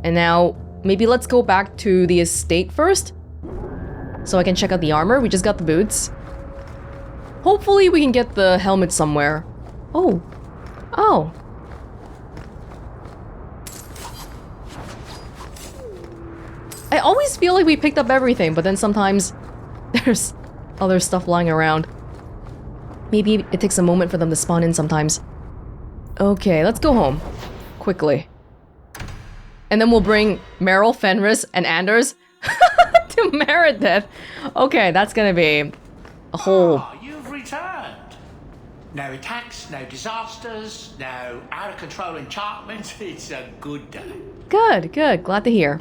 And now, maybe let's go back to the estate first. So I can check out the armor. We just got the boots. Hopefully we can get the helmet somewhere. Oh. Oh. I always feel like we picked up everything, but then sometimes there's other stuff lying around. Maybe it takes a moment for them to spawn in sometimes. Okay, let's go home. Quickly. And then we'll bring Meryl, Fenris, and Anders to Meredith. Okay, that's gonna be a whole... Oh, you've returned. No attacks, no disasters, no out-of-control enchantments. It's a good day. Good, good. Glad to hear.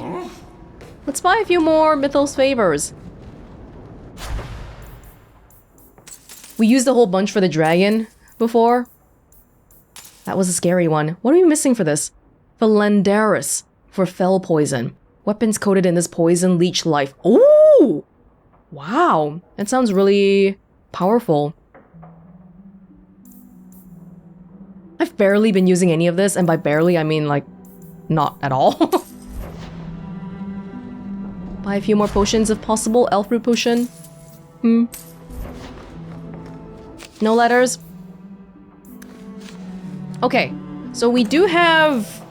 Let's buy a few more Mythos favors. We used a whole bunch for the dragon before. That was a scary one. What are we missing for this? Valendaris for fell poison. Weapons coated in this poison leech life. Ooh! Wow. That sounds really powerful. I've barely been using any of this, and by barely I mean like not at all. Buy a few more potions if possible. Elf root potion. No letters. Okay, so we do have...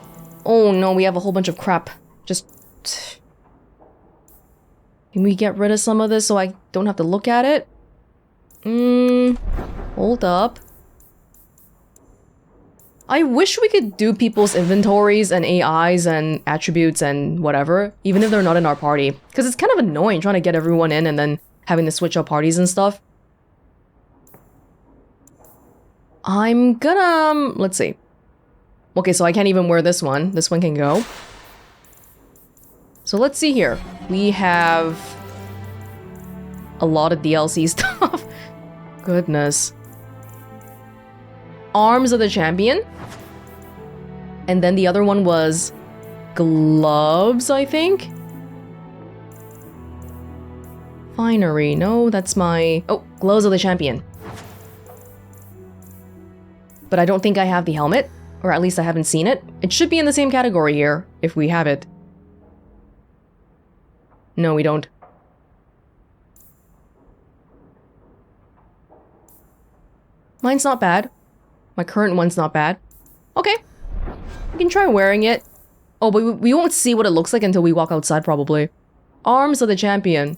Oh no, we have a whole bunch of crap. Just... Can we get rid of some of this so I don't have to look at it? Hold up. I wish we could do people's inventories and AIs and attributes and whatever, even if they're not in our party. Because it's kind of annoying trying to get everyone in and then having to switch up parties and stuff. I'm gonna... let's see. Okay, so I can't even wear this one. This one can go. So let's see here. We have a lot of DLC stuff. Goodness. Arms of the Champion. And then the other one was gloves, I think? Finery. No, that's my... Oh, gloves of the Champion. But I don't think I have the helmet. Or at least I haven't seen it. It should be in the same category here, if we have it. No, we don't. Mine's not bad. My current one's not bad. Okay. We can try wearing it. Oh, but we won't see what it looks like until we walk outside, probably. Arms of the Champion.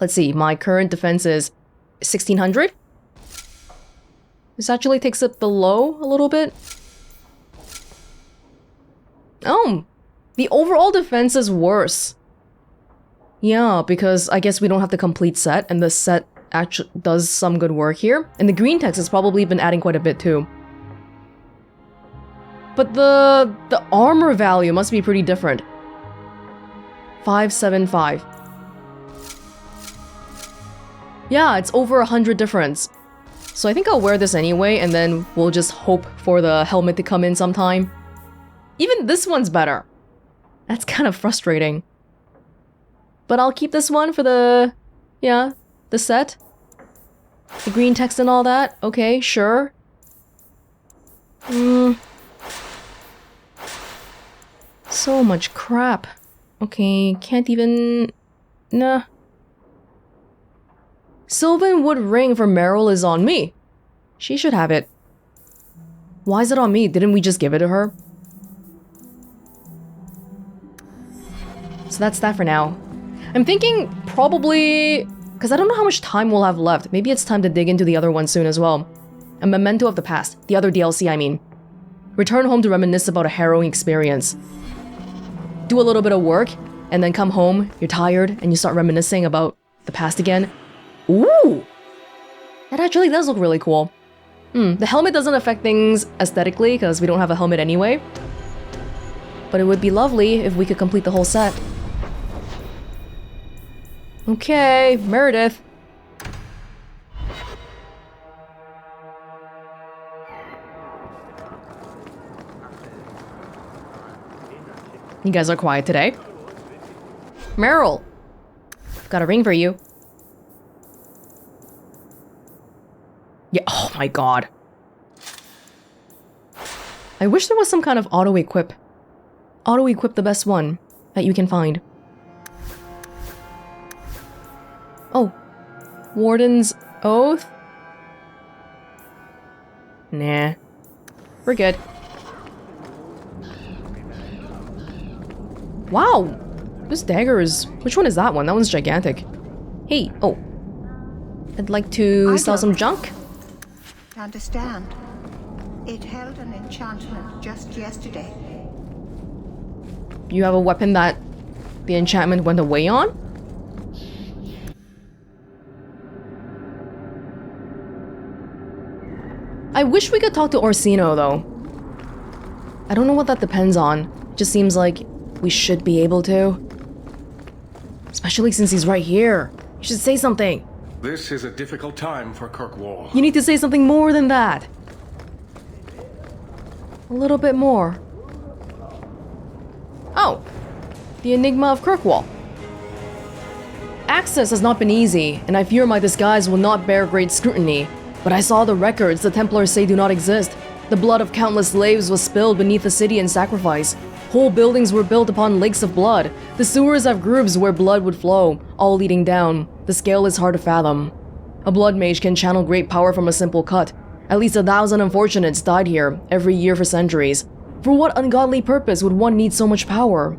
Let's see, my current defense is 1600. This actually takes it below a little bit. Oh, the overall defense is worse. Yeah, because I guess we don't have the complete set, and the set actually does some good work here. And the green text has probably been adding quite a bit too. But the armor value must be pretty different. 575. Yeah, it's over 100 difference. So I think I'll wear this anyway, and then we'll just hope for the helmet to come in sometime. Even this one's better. That's kind of frustrating. But I'll keep this one for the... yeah, the set. The green text and all that. Okay, sure. So much crap. Okay, can't even... nah. Sylvan Wood Ring for Meryl is on me. She should have it. Why is it on me? Didn't we just give it to her? So that's that for now. I'm thinking probably... because I don't know how much time we'll have left. Maybe it's time to dig into the other one soon as well. A Memento of the Past. The other DLC, I mean. Return home to reminisce about a harrowing experience. Do a little bit of work, and then come home, you're tired, and you start reminiscing about the past again. Ooh! That actually does look really cool. The helmet doesn't affect things aesthetically, because we don't have a helmet anyway. But it would be lovely if we could complete the whole set. Okay, Meredith. You guys are quiet today. Meryl! I've got a ring for you. Yeah, oh my god. I wish there was some kind of auto-equip. auto-equip the best one that you can find. Oh. Warden's Oath? Nah. We're good. Wow! This dagger is... Which one is that one? That one's gigantic. Hey, oh. I'd like to sell some junk. Understand. It held an enchantment just yesterday. You have a weapon that the enchantment went away on? I wish we could talk to Orsino, though. I don't know what that depends on. It just seems like we should be able to. Especially since he's right here. You should say something. This is a difficult time for Kirkwall. You need to say something more than that. A little bit more. Oh. The Enigma of Kirkwall. Access has not been easy, and I fear my disguise will not bear great scrutiny. But I saw the records the Templars say do not exist. The blood of countless slaves was spilled beneath the city in sacrifice. Whole buildings were built upon lakes of blood. The sewers have grooves where blood would flow, all leading down. The scale is hard to fathom. A blood mage can channel great power from a simple cut. At least 1,000 unfortunates died here every year for centuries. For what ungodly purpose would one need so much power?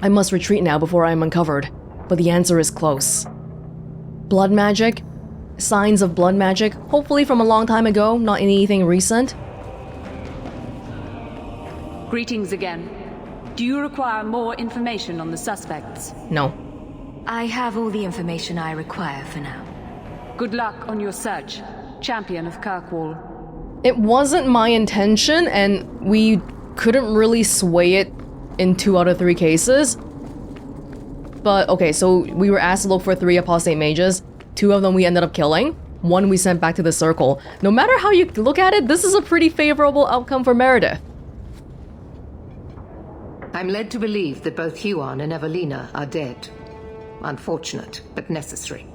I must retreat now before I am uncovered, but the answer is close. Blood magic? Signs of blood magic, hopefully from a long time ago, not anything recent. Greetings again. Do you require more information on the suspects? No. I have all the information I require for now. Good luck on your search, Champion of Kirkwall. It wasn't my intention, and we couldn't really sway it in 2 out of 3 cases. But, okay, so we were asked to look for 3 apostate mages. 2 of them we ended up killing. 1 we sent back to the circle. No matter how you look at it, this is a pretty favorable outcome for Meredith. I'm led to believe that both Huon and Aveline are dead. Unfortunate, but necessary.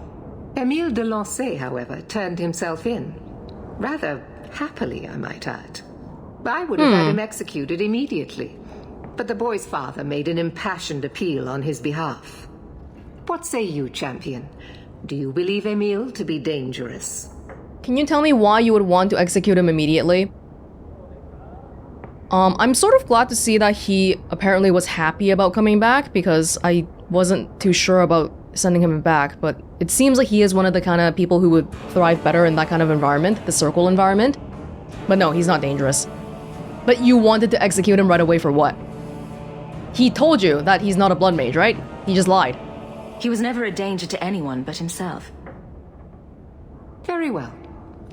Emile de Lancey, however, turned himself in. Rather happily, I might add. I would have had him executed immediately. But the boy's father made an impassioned appeal on his behalf. What say you, Champion? Do you believe Emile to be dangerous? Can you tell me why you would want to execute him immediately? I'm sort of glad to see that he apparently was happy about coming back, because I wasn't too sure about sending him back, but it seems like he is one of the kind of people who would thrive better in that kind of environment, the circle environment. But no, he's not dangerous. But you wanted to execute him right away for what? He told you that he's not a blood mage, right? He just lied. He was never a danger to anyone but himself. Very well.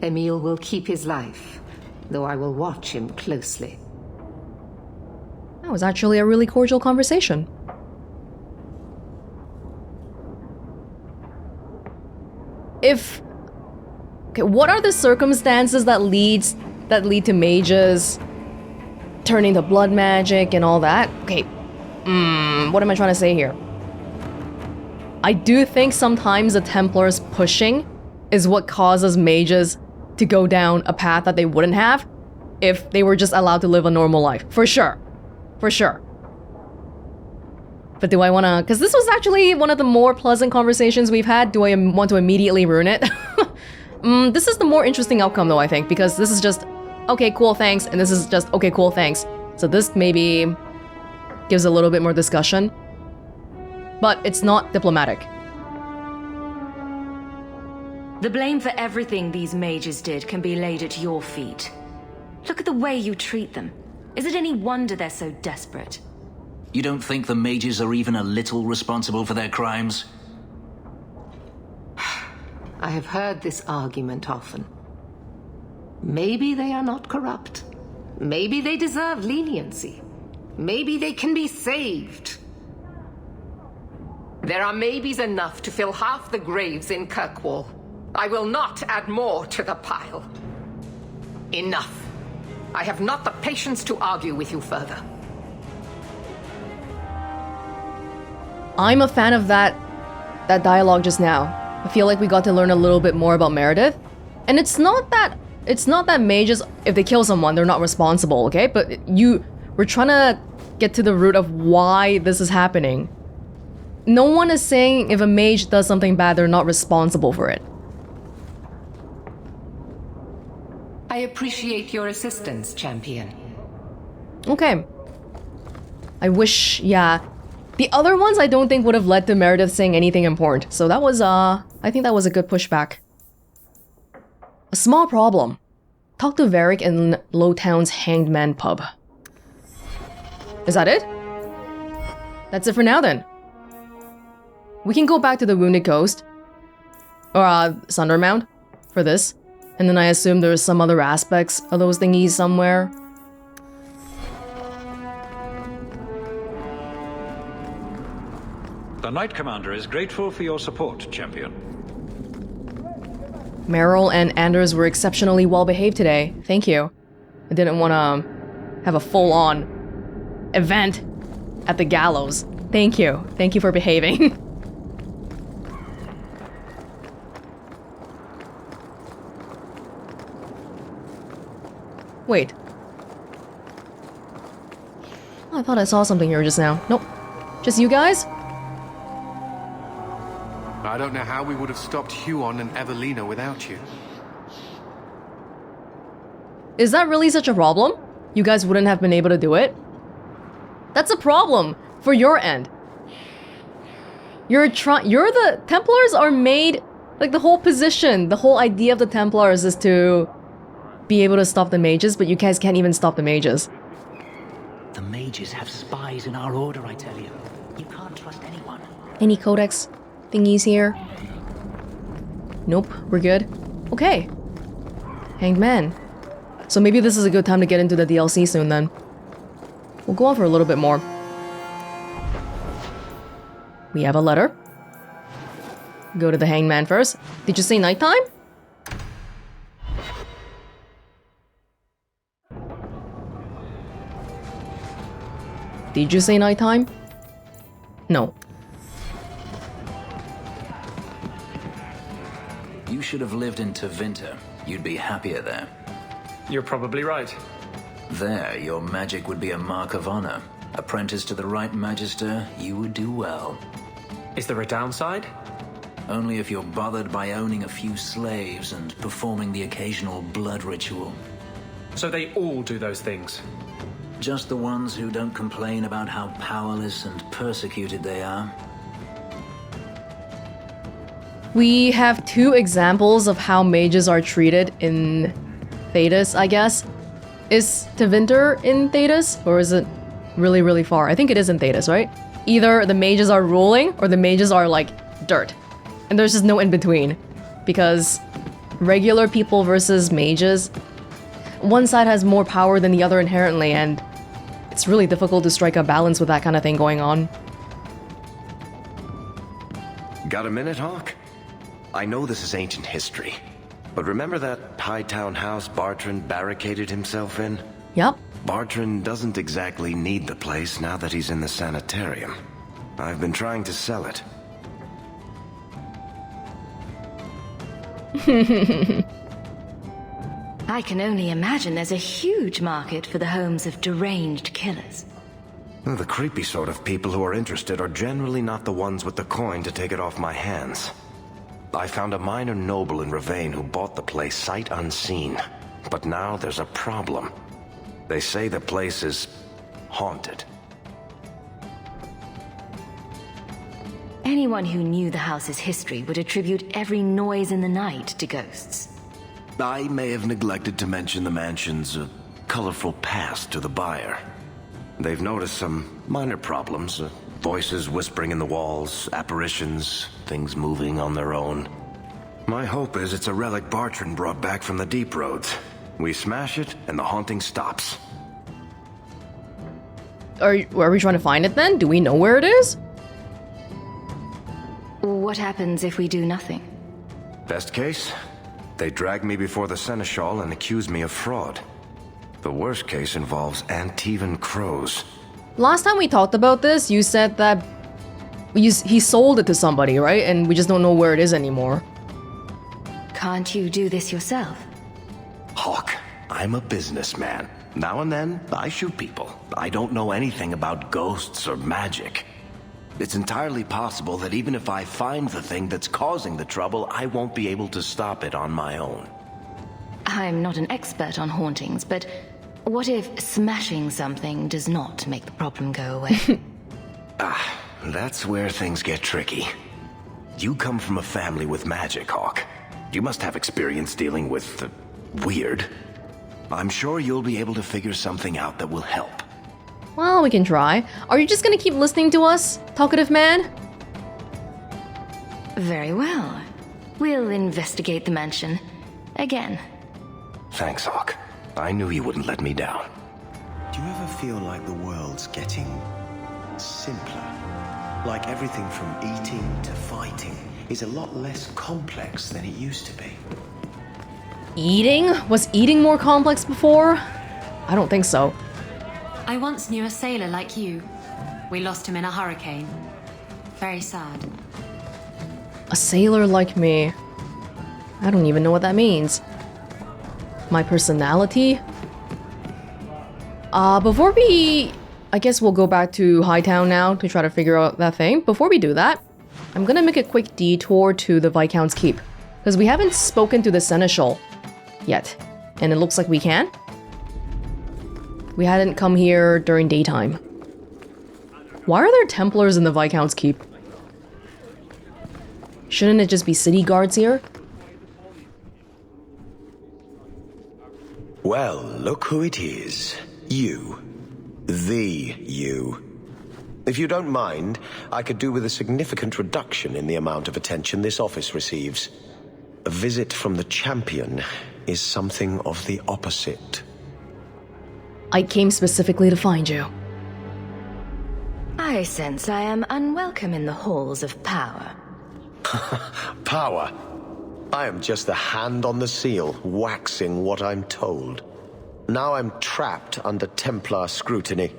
Emile will keep his life, though I will watch him closely. That was actually a really cordial conversation. Okay, what are the circumstances that lead to mages turning to blood magic and all that? Okay, what am I trying to say here? I do think sometimes the Templars pushing is what causes mages to go down a path that they wouldn't have if they were just allowed to live a normal life. For sure. For sure. But do I want to... Because this was actually one of the more pleasant conversations we've had. Do I want to immediately ruin it? This is the more interesting outcome, though, I think. Because this is just, okay, cool, thanks. And this is just, okay, cool, thanks. So this maybe gives a little bit more discussion. But it's not diplomatic. The blame for everything these mages did can be laid at your feet. Look at the way you treat them. Is it any wonder they're so desperate? You don't think the mages are even a little responsible for their crimes? I have heard this argument often. Maybe they are not corrupt. Maybe they deserve leniency. Maybe they can be saved. There are maybes enough to fill half the graves in Kirkwall. I will not add more to the pile. Enough. I have not the patience to argue with you further. I'm a fan of that dialogue just now. I feel like we got to learn a little bit more about Meredith. And it's not that mages, if they kill someone, they're not responsible, okay? But We're trying to get to the root of why this is happening. No one is saying if a mage does something bad, they're not responsible for it. I appreciate your assistance, Champion. Okay. I wish, yeah. The other ones I don't think would have led to Meredith saying anything important. So that was, I think that was a good pushback. A small problem. Talk to Varric in Lowtown's Hanged Man pub. Is that it? That's it for now then. We can go back to the Wounded Coast. Or, Sundermount for this. And then I assume there's some other aspects of those thingies somewhere. The Knight Commander is grateful for your support, Champion. Meryl and Anders were exceptionally well behaved today. Thank you. I didn't want to have a full-on event at the gallows. Thank you. Thank you for behaving. Wait. Oh, I thought I saw something here just now. Nope. Just you guys? I don't know how we would have stopped Huon and Evelina without you. Is that really such a problem? You guys wouldn't have been able to do it? That's a problem for your end. You're the Templars are made, like the whole position, the whole idea of the Templars is to be able to stop the mages, but you guys can't even stop the mages. The mages have spies in our order, I tell you. You can't trust anyone. Any codex thingies here? Nope, we're good. Okay. Hanged Man. So maybe this is a good time to get into the DLC soon then. We'll go on for a little bit more. We have a letter. Go to the Hanged Man first. Did you say nighttime? Did you say nighttime? No. You should have lived in Tevinter. You'd be happier there. You're probably right. There, your magic would be a mark of honor. Apprentice to the right magister, you would do well. Is there a downside? Only if you're bothered by owning a few slaves and performing the occasional blood ritual. So they all do those things? Just the ones who don't complain about how powerless and persecuted they are. We have two examples of how mages are treated in Thedas, I guess. Is Tevinter in Thedas? Or is it really, really far? I think it is in Thedas, right? Either the mages are ruling, or the mages are, like, dirt. And there's just no in-between. Because regular people versus mages, one side has more power than the other inherently, and it's really difficult to strike a balance with that kind of thing going on. Got a minute, Hawke? I know this is ancient history, but remember that Hightown house Bartrand barricaded himself in? Yep. Bartrand doesn't exactly need the place now that he's in the sanitarium. I've been trying to sell it. I can only imagine there's a huge market for the homes of deranged killers. The creepy sort of people who are interested are generally not the ones with the coin to take it off my hands. I found a minor noble in Ravane who bought the place sight unseen. But now there's a problem. They say the place is haunted. Anyone who knew the house's history would attribute every noise in the night to ghosts. I may have neglected to mention the mansion's colorful past to the buyer. They've noticed some minor problems. Voices whispering in the walls, apparitions, things moving on their own. My hope is it's a relic Bartrand brought back from the Deep Roads. We smash it, and the haunting stops. Are we trying to find it then? Do we know where it is? What happens if we do nothing? Best case, they drag me before the Seneschal and accuse me of fraud. The worst case involves Antivan crows. Last time we talked about this, you said that he sold it to somebody, right? And we just don't know where it is anymore. Can't you do this yourself? Hawke, I'm a businessman. Now and then, I shoot people. I don't know anything about ghosts or magic. It's entirely possible that even if I find the thing that's causing the trouble, I won't be able to stop it on my own. I'm not an expert on hauntings, but what if smashing something does not make the problem go away? That's where things get tricky. You come from a family with magic, Hawke. You must have experience dealing with the weird. I'm sure you'll be able to figure something out that will help. Well, we can try. Are you just gonna keep listening to us, talkative man? Very well. We'll investigate the mansion. Again. Thanks, Hawke. I knew you wouldn't let me down. Do you ever feel like the world's getting simpler? Like everything from eating to fighting is a lot less complex than it used to be? Eating? Was eating more complex before? I don't think so. I once knew a sailor like you. We lost him in a hurricane. Very sad. A sailor like me? I don't even know what that means. My personality? Before we... I guess we'll go back to Hightown now to try to figure out that thing. Before we do that, I'm gonna make a quick detour to the Viscount's Keep. Because we haven't spoken to the Seneschal yet. And it looks like we can. We hadn't come here during daytime. Why are there Templars in the Viscount's Keep? Shouldn't it just be city guards here? Well, look who it is. You. The you. If you don't mind, I could do with a significant reduction in the amount of attention this office receives. A visit from the Champion is something of the opposite. I came specifically to find you. I sense I am unwelcome in the halls of power. Power? I am just the hand on the seal, waxing what I'm told. Now I'm trapped under Templar scrutiny,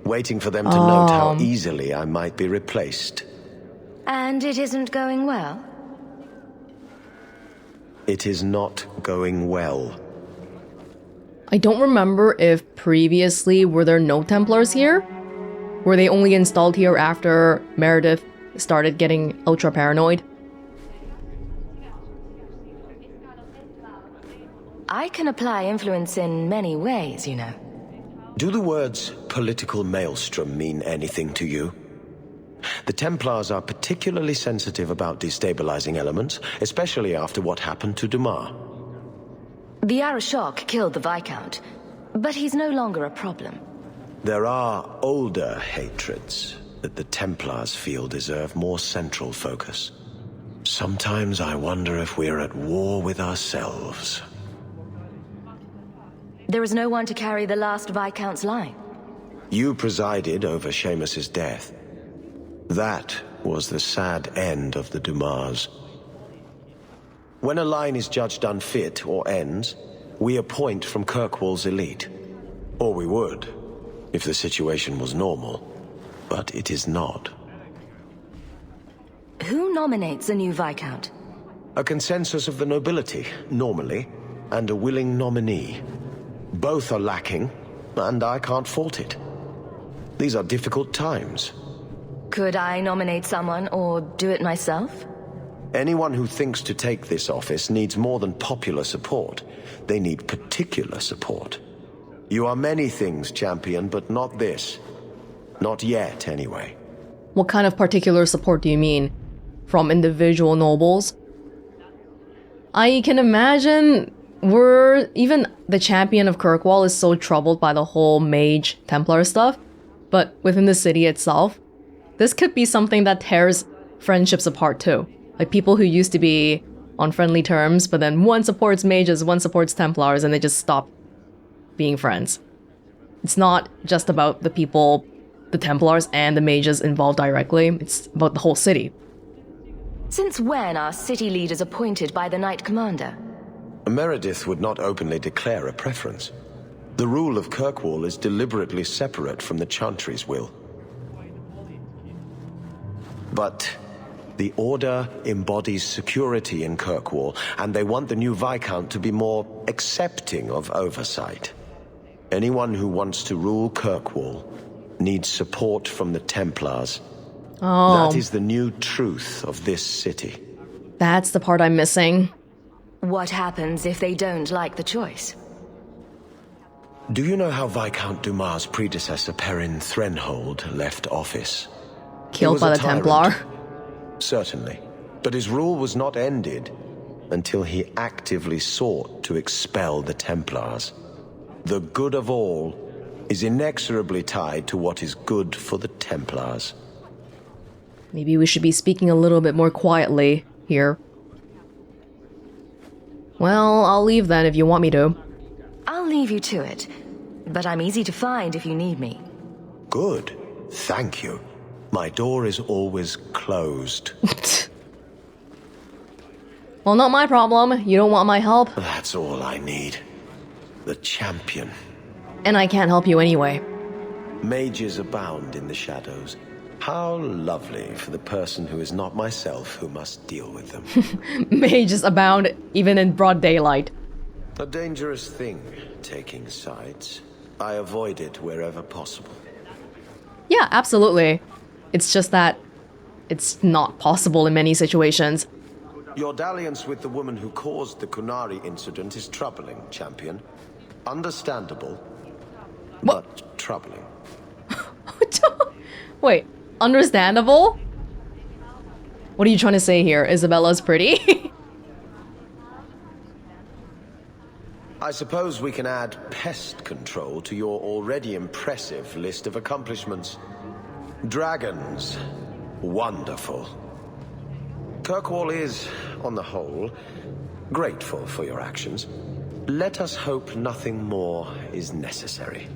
waiting for them to note how easily I might be replaced. And it isn't going well? It is not going well. I don't remember if previously were there no Templars here? Were they only installed here after Meredith started getting ultra paranoid? I can apply influence in many ways, you know. Do the words political maelstrom mean anything to you? The Templars are particularly sensitive about destabilizing elements, especially after what happened to Dumas. The Arashok killed the Viscount, but he's no longer a problem. There are older hatreds that the Templars feel deserve more central focus. Sometimes I wonder if we're at war with ourselves. There is no one to carry the last Viscount's line. You presided over Seamus's death. That was the sad end of the Dumas. When a line is judged unfit or ends, we appoint from Kirkwall's elite. Or we would, if the situation was normal. But it is not. Who nominates a new Viscount? A consensus of the nobility, normally, and a willing nominee. Both are lacking, and I can't fault it. These are difficult times. Could I nominate someone, or do it myself? Anyone who thinks to take this office needs more than popular support. They need particular support. You are many things, Champion, but not this. Not yet, anyway. What kind of particular support do you mean? From individual nobles? I can imagine even the Champion of Kirkwall is so troubled by the whole mage Templar stuff, but within the city itself, this could be something that tears friendships apart too. Like people who used to be on friendly terms, but then one supports mages, one supports Templars, and they just stop being friends. It's not just about the people, the Templars and the mages involved directly, it's about the whole city. Since when are city leaders appointed by the Knight Commander? Meredith would not openly declare a preference. The rule of Kirkwall is deliberately separate from the Chantry's will. But the Order embodies security in Kirkwall, and they want the new Viscount to be more accepting of oversight. Anyone who wants to rule Kirkwall needs support from the Templars. Oh. That is the new truth of this city. That's the part I'm missing. What happens if they don't like the choice? Do you know how Viscount Dumas' predecessor Perrin Threnhold left office? Killed by the Templar? Certainly. But his rule was not ended until he actively sought to expel the Templars. The good of all is inexorably tied to what is good for the Templars. Maybe we should be speaking a little bit more quietly here. Well, I'll leave then if you want me to. I'll leave you to it, but I'm easy to find if you need me. Good. Thank you. My door is always closed. Well, not my problem. You don't want my help. That's all I need. The champion. And I can't help you anyway. Mages abound in the shadows. How lovely for the person who is not myself who must deal with them. Mages abound even in broad daylight. A dangerous thing, taking sides. I avoid it wherever possible. Yeah, absolutely. It's just that it's not possible in many situations. Your dalliance with the woman who caused the Kunari incident is troubling, champion. Understandable, but troubling. Wait, understandable? What are you trying to say here? Isabella's pretty? I suppose we can add pest control to your already impressive list of accomplishments. Dragons. Wonderful. Kirkwall is, on the whole, grateful for your actions. Let us hope nothing more is necessary.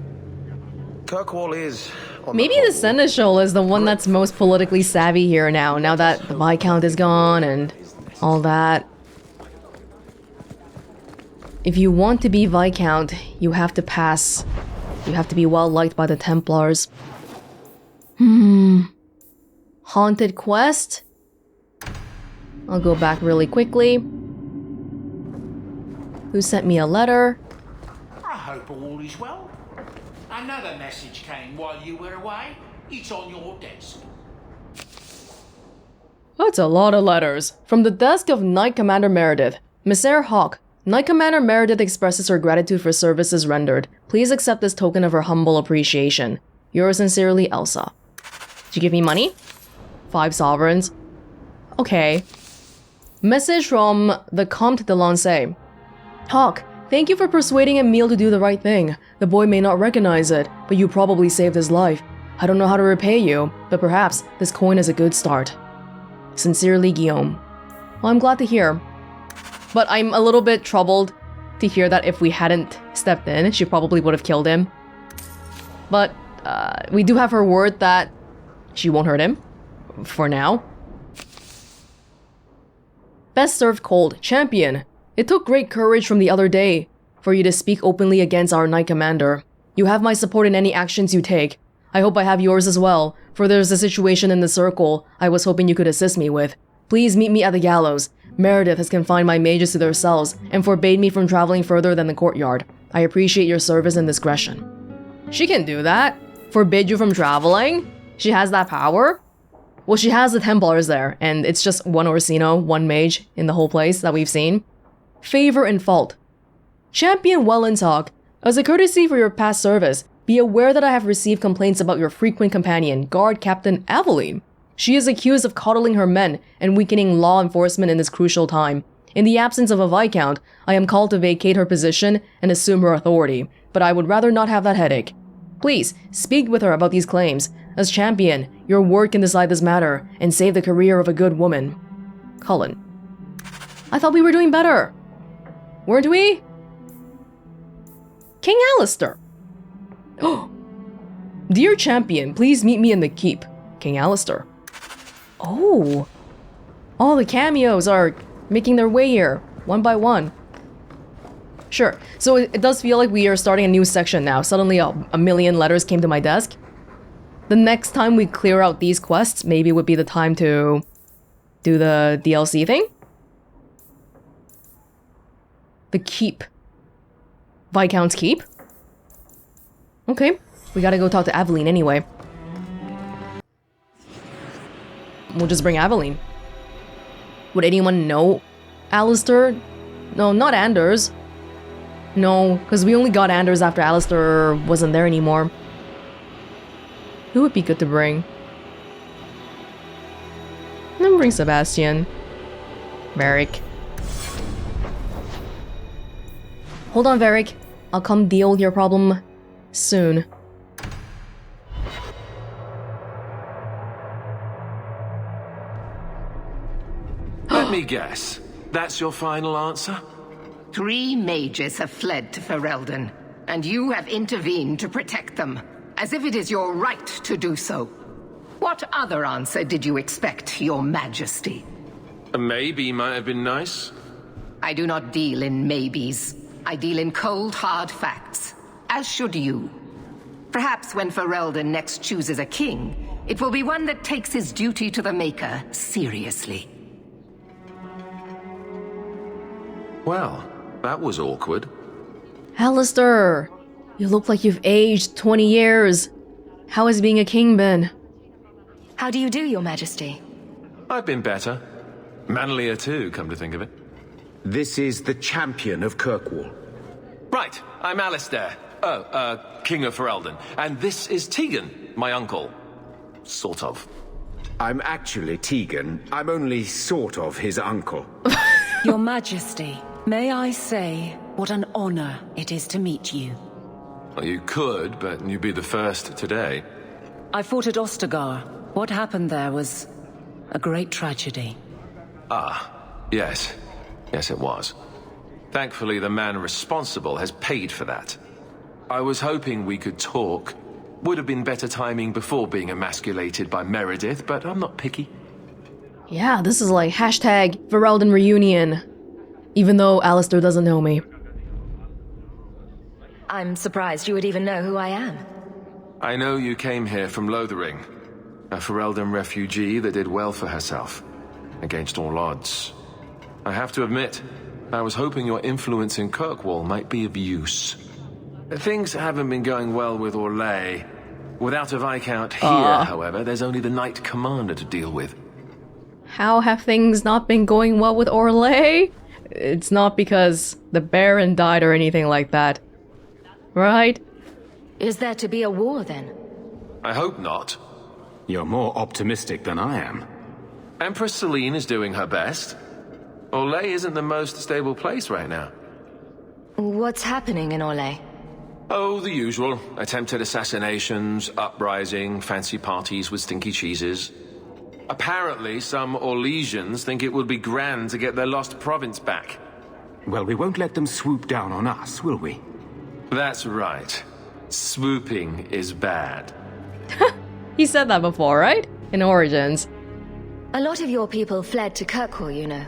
Kirkwall is, on Maybe the Seneschal is the one that's most politically savvy here now that the Viscount is gone and all that. If you want to be Viscount, you have to pass. You have to be well liked by the Templars. Haunted quest? I'll go back really quickly. Who sent me a letter? I hope all is well. Another message came while you were away. It's on your desk. That's a lot of letters. From the desk of Knight Commander Meredith. Messere Hawke, Knight Commander Meredith expresses her gratitude for services rendered. Please accept this token of her humble appreciation. Yours sincerely, Elsa. Did you give me money? 5 sovereigns. Okay. Message from the Comte de Lancey. Hawke, thank you for persuading Emile to do the right thing. The boy may not recognize it, but you probably saved his life. I don't know how to repay you, but perhaps this coin is a good start. Sincerely, Guillaume. Well, I'm glad to hear. But I'm a little bit troubled to hear that if we hadn't stepped in, she probably would have killed him. But we do have her word that she won't hurt him. For now. Best served cold. Champion. It took great courage from the other day for you to speak openly against our Knight Commander. You have my support in any actions you take. I hope I have yours as well, for there's a situation in the circle I was hoping you could assist me with. Please meet me at the gallows. Meredith has confined my mages to their cells and forbade me from traveling further than the courtyard. I appreciate your service and discretion. She can do that? Forbid you from traveling? She has that power? Well, she has the Templars there, and it's just one Orsino, one mage in the whole place that we've seen. Favor and fault. Champion Welonz, as a courtesy for your past service, be aware that I have received complaints about your frequent companion, Guard Captain Aveline. She is accused of coddling her men and weakening law enforcement in this crucial time. In the absence of a Viscount, I am called to vacate her position and assume her authority, but I would rather not have that headache. Please, speak with her about these claims. As champion, your word can decide this matter and save the career of a good woman. Cullen. I thought we were doing better. Weren't we? King Alistair. Oh. Dear champion, please meet me in the keep. King Alistair. Oh. All the cameos are making their way here, one by one. Sure, so it does feel like we are starting a new section now. Suddenly a million letters came to my desk. The next time we clear out these quests, maybe would be the time to do the DLC thing? The keep. Viscount's keep? Okay, we gotta go talk to Aveline anyway. We'll just bring Aveline. Would anyone know Alistair? No, not Anders. No, because we only got Anders after Alistair wasn't there anymore. Who would be good to bring? Then bring Sebastian. Varric. Hold on, Varric. I'll come deal with your problem soon. Let me guess. That's your final answer? 3 mages have fled to Ferelden, and you have intervened to protect them, as if it is your right to do so. What other answer did you expect, Your Majesty? A maybe might have been nice. I do not deal in maybes. I deal in cold, hard facts, as should you. Perhaps when Ferelden next chooses a king, it will be one that takes his duty to the Maker seriously. Well, that was awkward. Alistair, you look like you've aged 20 years. How has being a king been? How do you do, Your Majesty? I've been better. Manlier too, come to think of it. This is the Champion of Kirkwall. Right, I'm Alistair. King of Ferelden. And this is Tegan, my uncle. Sort of. I'm actually Tegan. I'm only sort of his uncle. Your Majesty, may I say what an honor it is to meet you. Well, you could, but you'd be the first today. I fought at Ostergar. What happened there was a great tragedy. Ah, yes. Yes, it was. Thankfully, the man responsible has paid for that. I was hoping we could talk. Would have been better timing before being emasculated by Meredith, but I'm not picky. Yeah, this is like hashtag Ferelden reunion. Even though Alistair doesn't know me. I'm surprised you would even know who I am. I know you came here from Lothering. A Ferelden refugee that did well for herself. Against all odds. I have to admit, I was hoping your influence in Kirkwall might be of use. Things haven't been going well with Orlais. Without a Viscount here, however, there's only the Knight Commander to deal with. How have things not been going well with Orlais? It's not because the Baron died or anything like that. Right? Is there to be a war then? I hope not. You're more optimistic than I am. Empress Celine is doing her best. Orlais isn't the most stable place right now. What's happening in Orlais? Oh, the usual. Attempted assassinations, uprising, fancy parties with stinky cheeses. Apparently, some Orlesians think it would be grand to get their lost province back. Well, we won't let them swoop down on us, will we? That's right. Swooping is bad. He said that before, right? In Origins. A lot of your people fled to Kirkwall, you know.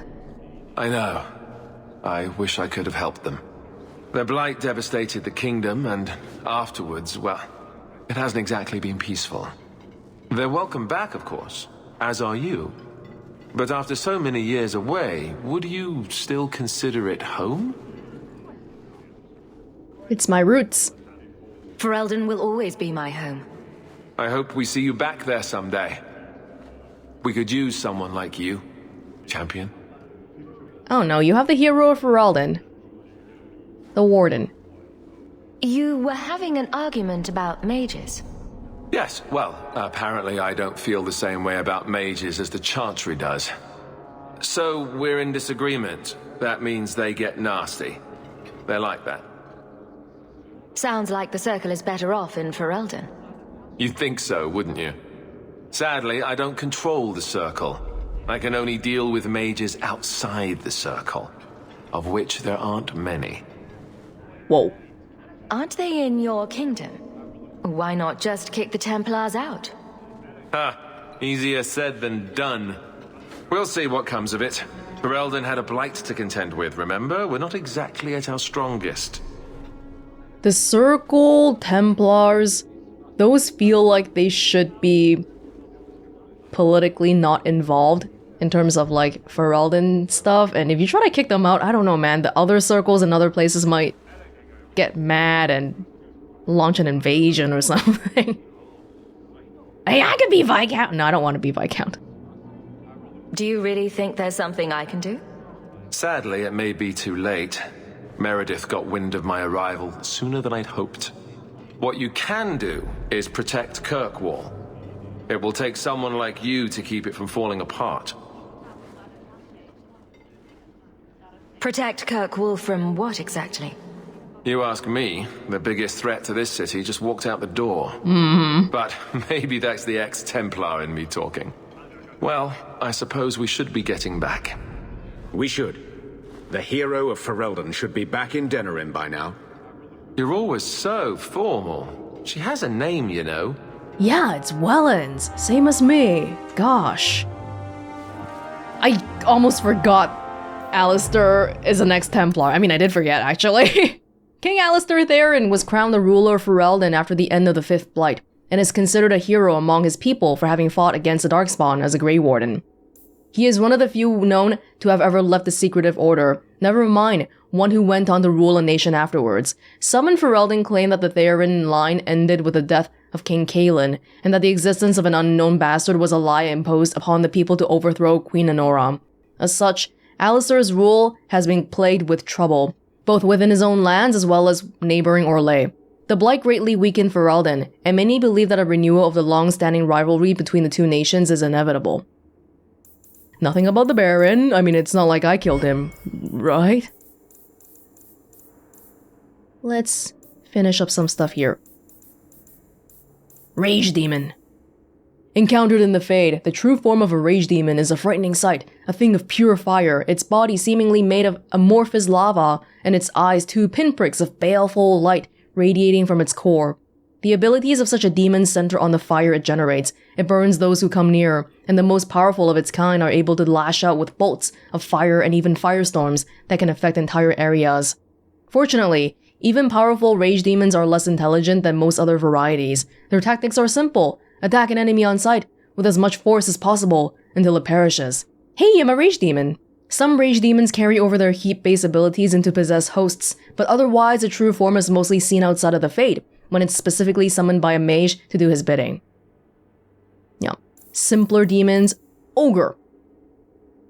I know. I wish I could have helped them. Their blight devastated the kingdom, and afterwards, well, it hasn't exactly been peaceful. They're welcome back, of course, as are you. But after so many years away, would you still consider it home? It's my roots. Ferelden will always be my home. I hope we see you back there someday. We could use someone like you, Champion. Oh no, you have the hero of Ferelden. The Warden. You were having an argument about mages. Yes, well, apparently I don't feel the same way about mages as the Chantry does. So we're in disagreement. That means they get nasty. They're like that. Sounds like the Circle is better off in Ferelden. You'd think so, wouldn't you? Sadly, I don't control the Circle. I can only deal with mages outside the Circle, of which there aren't many. Whoa. Aren't they in your kingdom? Why not just kick the Templars out? Easier said than done. We'll see what comes of it. Ferelden had a blight to contend with, remember? We're not exactly at our strongest. The Circle, Templars, those feel like they should be politically not involved in terms of like Ferelden stuff, and if you try to kick them out, I don't know, man, the other circles and other places might get mad and launch an invasion or something. Hey, I could be Viscount. No, I don't want to be Viscount. Do you really think there's something I can do? Sadly, it may be too late. Meredith got wind of my arrival sooner than I'd hoped. What you can do is protect Kirkwall. It will take someone like you to keep it from falling apart. Protect Kirkwall from what exactly? You ask me, the biggest threat to this city just walked out the door. But maybe that's the ex-Templar in me talking. Well, I suppose we should be getting back. We should. The hero of Ferelden should be back in Denerim by now. You're always so formal. She has a name, you know. Yeah, it's Welonz. Same as me. Gosh. I almost forgot Alistair is an ex-Templar. I mean, I did forget, actually. King Alistair Theron was crowned the ruler of Ferelden after the end of the Fifth Blight, and is considered a hero among his people for having fought against the Darkspawn as a Grey Warden. He is one of the few known to have ever left the secretive order, never mind one who went on to rule a nation afterwards. Some in Ferelden claim that the Theron line ended with the death of King Kaelin, and that the existence of an unknown bastard was a lie imposed upon the people to overthrow Queen Anora. As such, Alistair's rule has been plagued with trouble, both within his own lands as well as neighboring Orlais. The Blight greatly weakened Ferelden, and many believe that a renewal of the long-standing rivalry between the two nations is inevitable. Nothing about the Baron. I mean, it's not like I killed him, right? Let's finish up some stuff here. Rage Demon. Encountered in the Fade, the true form of a Rage Demon is a frightening sight, a thing of pure fire, its body seemingly made of amorphous lava, and its eyes two pinpricks of baleful light radiating from its core. The abilities of such a demon center on the fire it generates. It burns those who come near, and the most powerful of its kind are able to lash out with bolts of fire and even firestorms that can affect entire areas. Fortunately, even powerful rage demons are less intelligent than most other varieties. Their tactics are simple. Attack an enemy on sight with as much force as possible until it perishes. Hey, I'm a rage demon! Some rage demons carry over their heat-based abilities into possess hosts, but otherwise the true form is mostly seen outside of the Fade, when it's specifically summoned by a mage to do his bidding. Yeah. Simpler demons. Ogre.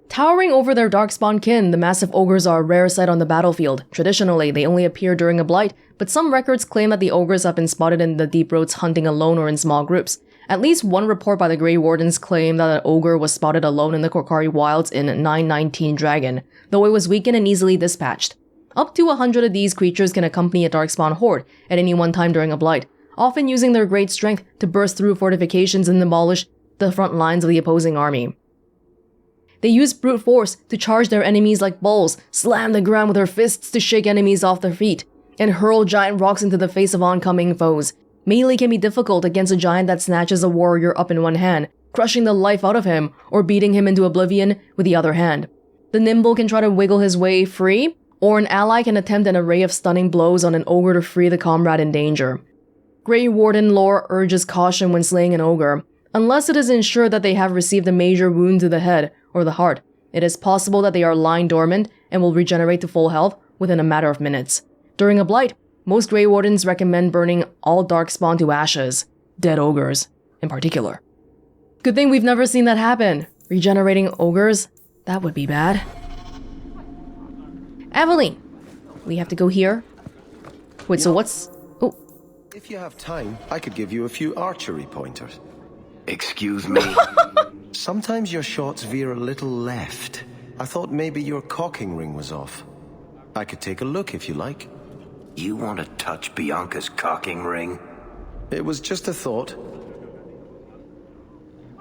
Towering over their darkspawn kin, the massive ogres are a rare sight on the battlefield. Traditionally, they only appear during a blight, but some records claim that the ogres have been spotted in the deep roads hunting alone or in small groups. At least one report by the Grey Wardens claimed that an ogre was spotted alone in the Korcari wilds in 919 Dragon, though it was weakened and easily dispatched. Up to 100 of these creatures can accompany a darkspawn horde at any one time during a blight, often using their great strength to burst through fortifications and demolish the front lines of the opposing army. They use brute force to charge their enemies like bulls, slam the ground with their fists to shake enemies off their feet, and hurl giant rocks into the face of oncoming foes. Melee can be difficult against a giant that snatches a warrior up in one hand, crushing the life out of him or beating him into oblivion with the other hand. The nimble can try to wiggle his way free, or an ally can attempt an array of stunning blows on an ogre to free the comrade in danger. Grey Warden lore urges caution when slaying an ogre. Unless it is ensured that they have received a major wound to the head or the heart, it is possible that they are lying dormant and will regenerate to full health within a matter of minutes. During a blight, most Grey Wardens recommend burning all darkspawn to ashes, dead ogres in particular. Good thing we've never seen that happen. Regenerating ogres? That would be bad. Aveline, we have to go here. Wait, so what's... Oh. If you have time, I could give you a few archery pointers. Excuse me? Sometimes your shots veer a little left. I thought maybe your cocking ring was off. I could take a look if you like. You want to touch Bianca's cocking ring? It was just a thought.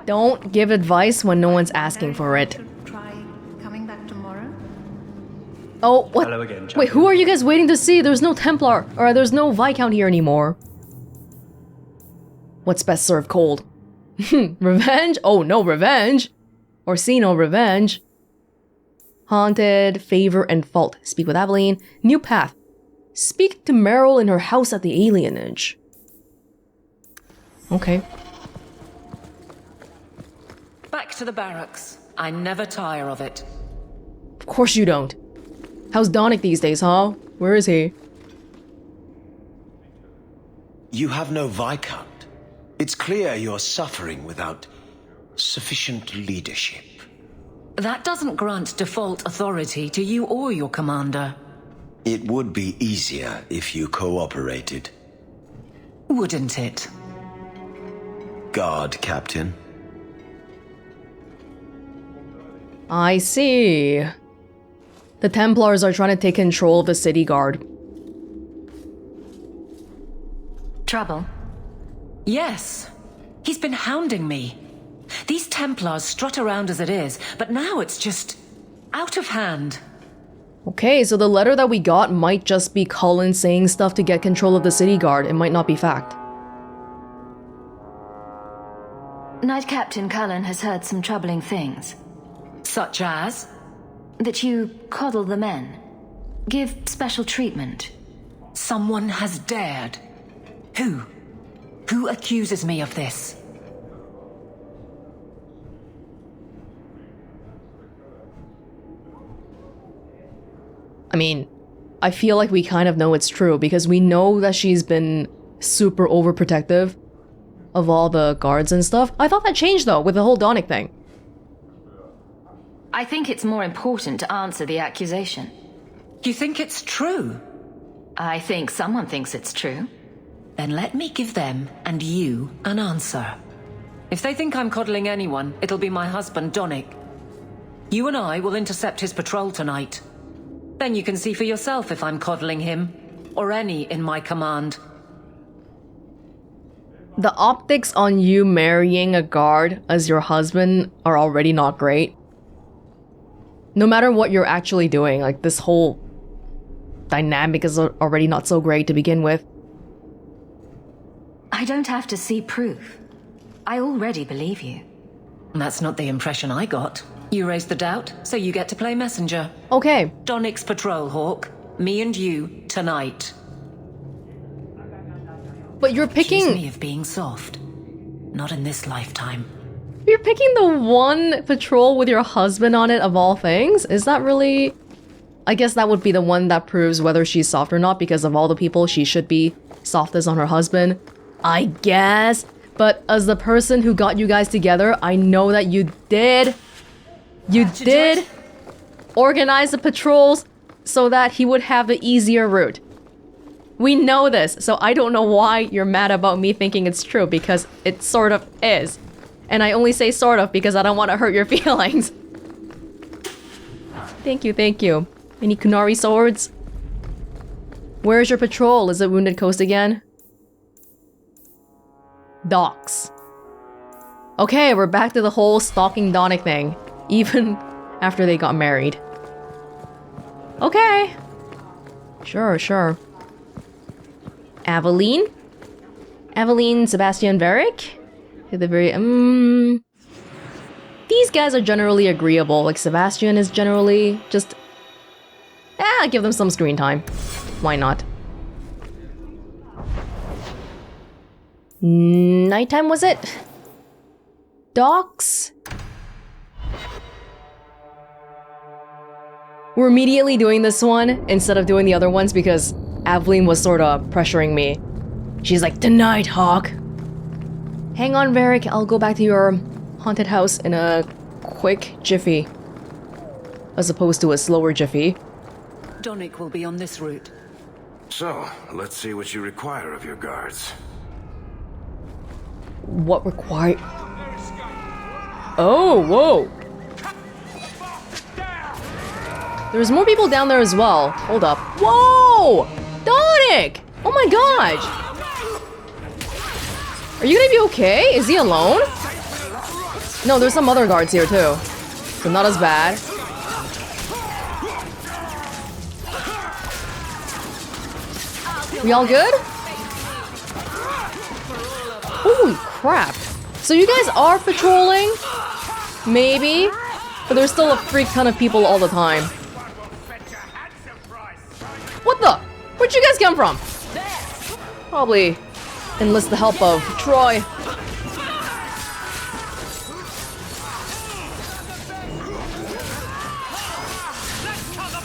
Don't give advice when no one's asking for it. Try coming back tomorrow? Oh, what? Hello again, Champion. Wait, who are you guys waiting to see? There's no Templar, or there's no Viscount here anymore. What's best served cold? Revenge? Oh, no revenge. Orsino revenge. Haunted, favor, and fault. Speak with Aveline. New path. Speak to Meryl in her house at the alienage. Okay. Back to the barracks. I never tire of it. Of course you don't. How's Donick these days, huh? Where is he? You have no Viscount. It's clear you're suffering without sufficient leadership. That doesn't grant default authority to you or your commander. It would be easier if you cooperated. Wouldn't it? Guard, Captain. I see. The Templars are trying to take control of the city guard. Trouble? Yes. He's been hounding me. These Templars strut around as it is, but now it's just out of hand. Okay, so the letter that we got might just be Cullen saying stuff to get control of the city guard. It might not be fact. Knight Captain Cullen has heard some troubling things. Such as? That you coddle the men. Give special treatment. Someone has dared. Who? Who accuses me of this? I mean, I feel like we kind of know it's true because we know that she's been super overprotective of all the guards and stuff. I thought that changed though with the whole Donic thing. I think it's more important to answer the accusation. You think it's true? I think someone thinks it's true. Then let me give them and you an answer. If they think I'm coddling anyone, it'll be my husband, Donic. You and I will intercept his patrol tonight. Then you can see for yourself if I'm coddling him, or any in my command. The optics on you marrying a guard as your husband are already not great. No matter what you're actually doing, like this whole dynamic is already not so great to begin with. I don't have to see proof. I already believe you. That's not the impression I got. You raised the doubt, so you get to play messenger. Okay. Donic's patrol, Hawke. Me and you, tonight. But you're picking... Accuse me of being soft. Not in this lifetime. You're picking the one patrol with your husband on it of all things? Is that really... I guess that would be the one that proves whether she's soft or not, because of all the people she should be softest on her husband. I guess. But as the person who got you guys together, I know that you did... You did organize the patrols so that he would have the easier route. We know this, so I don't know why you're mad about me thinking it's true, because it sort of is. And I only say sort of because I don't want to hurt your feelings. Thank you, thank you. Any Kunari swords? Where's your patrol? Is it Wounded Coast again? Docks. Okay, we're back to the whole stalking Donic thing. Even after they got married. Okay. Sure, sure. Aveline? Aveline, Sebastian, Varric? The very these guys are generally agreeable. Like Sebastian is generally just give them some screen time. Why not? Nighttime was it? Docks? We're immediately doing this one instead of doing the other ones because Aveline was sort of pressuring me. She's like, tonight, Hawke. Hang on, Varric. I'll go back to your haunted house in a quick jiffy. As opposed to a slower jiffy. Donic will be on this route. So, let's see what you require of your guards. What require... Oh, whoa. There's more people down there as well. Hold up. Whoa! Donic! Oh my gosh! Are you gonna be okay? Is he alone? No, there's some other guards here too. So not as bad. We all good? Holy crap. So you guys are patrolling? Maybe? But there's still a freak ton of people all the time. What the? Where'd you guys come from? Probably enlist the help of Troy.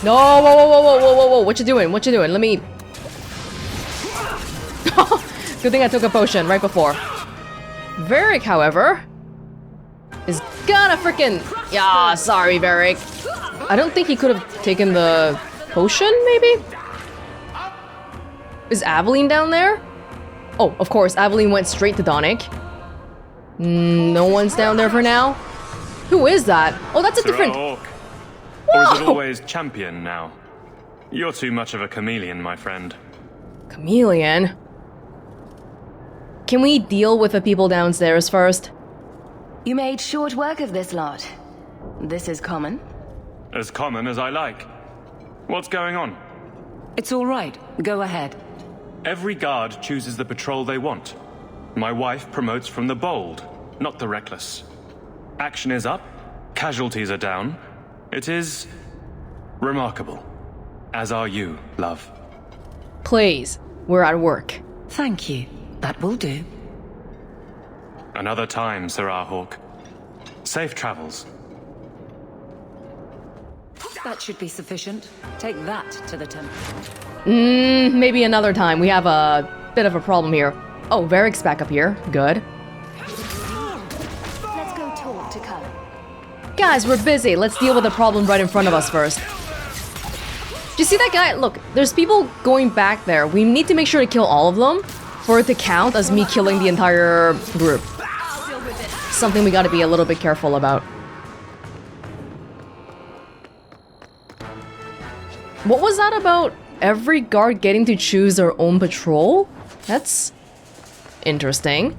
No, whoa, whoa, whoa, whoa, whoa, whoa, whoa, what you doing? What you doing? Let me... Good thing I took a potion right before. Varric, however, is gonna freaking... Yeah, sorry, Varric. I don't think he could have taken the potion, maybe? Is Aveline down there? Oh, of course, Aveline went straight to Donic. No one's down there for now. Who is that? Oh, that's a different... Hawke. Or is it always Champion now? You're too much of a chameleon, my friend. Chameleon? Can we deal with the people downstairs first? You made short work of this lot. This is common. As common as I like. What's going on? It's all right. Go ahead. Every guard chooses the patrol they want. My wife promotes from the bold, not the reckless. Action is up, casualties are down. It is... remarkable. As are you, love. Please, we're at work. Thank you. That will do. Another time, Sir Hawke. Safe travels. That should be sufficient. Take that to the temple. Maybe another time. We have a bit of a problem here. Oh, Varric's back up here. Good. Let's go talk to Cullen. Guys, we're busy. Let's deal with the problem right in front of us first. Do you see that guy? Look, there's people going back there. We need to make sure to kill all of them for it to count as me killing the entire group. Something we gotta be a little bit careful about. What was that about every guard getting to choose their own patrol? That's interesting.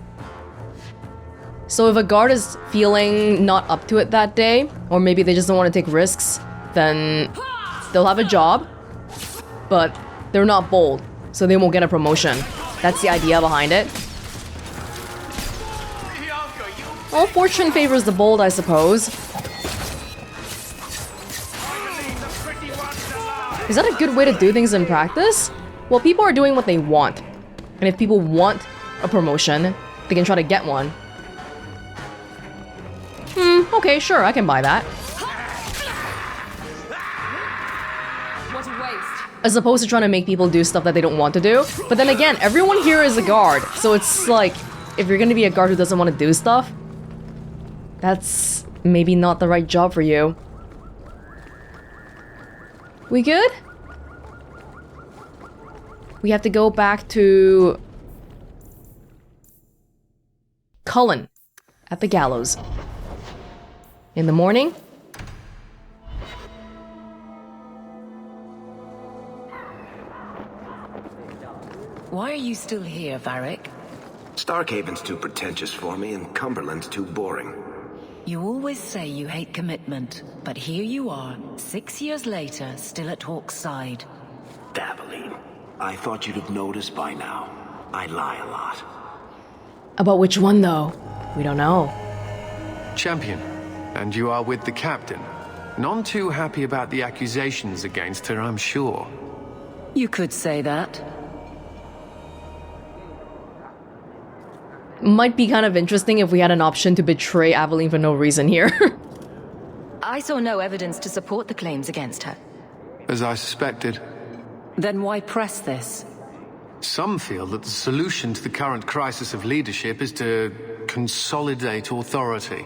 So if a guard is feeling not up to it that day, or maybe they just don't want to take risks, then they'll have a job, but they're not bold, so they won't get a promotion. That's the idea behind it. Well, fortune favors the bold, I suppose. Is that a good way to do things in practice? Well, people are doing what they want. And if people want a promotion, they can try to get one. Okay, sure, I can buy that. What a waste. As opposed to trying to make people do stuff that they don't want to do. But then again, everyone here is a guard. So it's like, if you're gonna be a guard who doesn't want to do stuff, that's maybe not the right job for you. We good? We have to go back to Cullen at the gallows. In the morning? Why are you still here, Varric? Starkhaven's too pretentious for me, and Cumberland's too boring. You always say you hate commitment, but here you are, 6 years later, still at Hawke's side. Aveline, I thought you'd have noticed by now. I lie a lot. About which one, though? We don't know. Champion, and you are with the captain. None too happy about the accusations against her, I'm sure. You could say that. Might be kind of interesting if we had an option to betray Aveline for no reason here. I saw no evidence to support the claims against her. As I suspected. Then why press this? Some feel that the solution to the current crisis of leadership is to consolidate authority.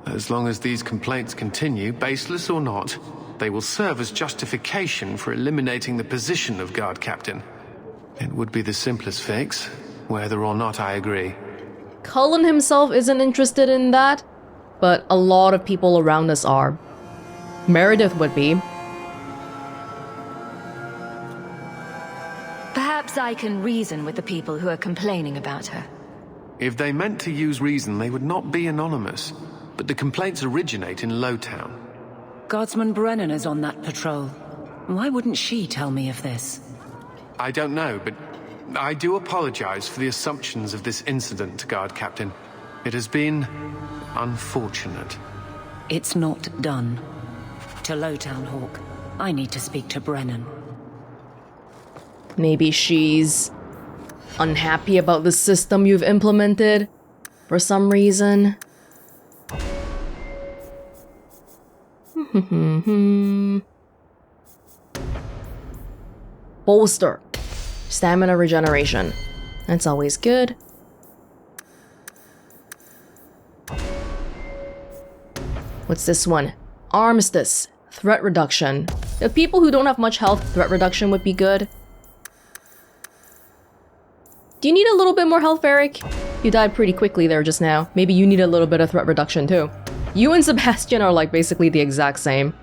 As long as these complaints continue, baseless or not, they will serve as justification for eliminating the position of guard captain. It would be the simplest fix, whether or not I agree. Cullen himself isn't interested in that, but a lot of people around us are. Meredith would be. Perhaps I can reason with the people who are complaining about her. If they meant to use reason, they would not be anonymous. But the complaints originate in Lowtown. Guardsman Brennan is on that patrol. Why wouldn't she tell me of this? I don't know, but I do apologize for the assumptions of this incident, Guard Captain. It has been unfortunate. It's not done. To Lowtown, Hawke. I need to speak to Brennan. Maybe she's unhappy about the system you've implemented for some reason. Bolster. Stamina regeneration. That's always good. What's this one? Armistice. Threat reduction. The people who don't have much health, threat reduction would be good. Do you need a little bit more health, Varric? You died pretty quickly there just now. Maybe you need a little bit of threat reduction too. You and Sebastian are like basically the exact same.